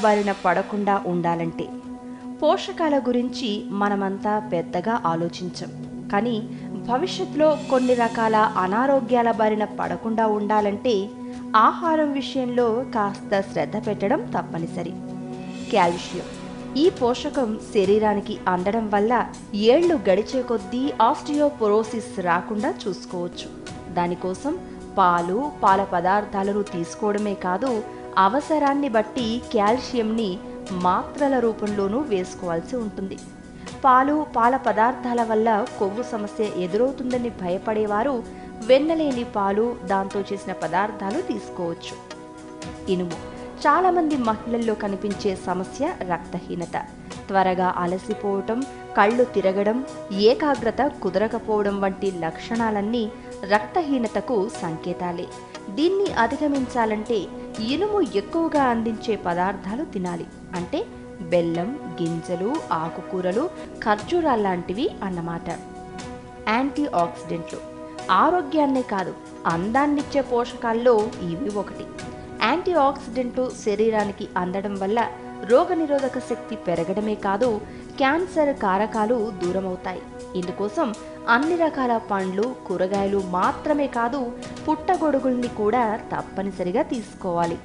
బారిన పడకుండా ఉండాలంటే పోషకాల గురించి మనమంతా పెద్దగా ఆలోచించం, కానీ భవిష్యత్తులో కొన్ని రకాల అనారోగ్యాల బారిన పడకుండా ఉండాలంటే ఆహారం విషయంలో కాస్త శ్రద్ధ పెట్టడం తప్పనిసరి. కాల్షియం ఈ పోషకం శరీరానికి అందడం వల్ల ఏళ్లు గడిచే కొద్దీ ఆస్టియోపోరోసిస్ రాకుండా చూసుకోవచ్చు. దానికోసం పాలు, పాల పదార్థాలను తీసుకోవడమే కాదు, అవసరాన్ని బట్టి కాల్షియంని మాత్రల రూపంలోనూ వేసుకోవాల్సి ఉంటుంది. పాలు, పాల పదార్థాల వల్ల కొవ్వు సమస్య ఎదురవుతుందని భయపడేవారు వెన్నలేని పాలు, దాంతో చేసిన పదార్థాలు తీసుకోవచ్చు. ఇనుము చాలామంది మహిళల్లో కనిపించే సమస్య రక్తహీనత. త్వరగా అలసిపోవటం, కళ్ళు తిరగడం, ఏకాగ్రత కుదరకపోవడం వంటి లక్షణాలన్నీ రక్తహీనతకు సంకేతాలే. దీన్ని అధిగమించాలంటే ఇనుము ఎక్కువగా అందించే పదార్థాలు తినాలి. అంటే బెల్లం, గింజలు, ఆకుకూరలు, ఖర్జూరాల్లాంటివి అన్నమాట. యాంటీ ఆక్సిడెంట్లు ఆరోగ్యాన్నే కాదు, అందాన్నిచ్చే పోషకాల్లో ఇవి ఒకటి. యాంటీ ఆక్సిడెంట్లు శరీరానికి అందడం వల్ల రోగనిరోధక శక్తి పెరగడమే కాదు, క్యాన్సర్ కారకాలు దూరమవుతాయి. ఇందుకోసం అన్ని రకాల పండ్లు, కూరగాయలు మాత్రమే కాదు, పుట్టగొడుగుల్ని కూడా తప్పనిసరిగా తీసుకోవాలి.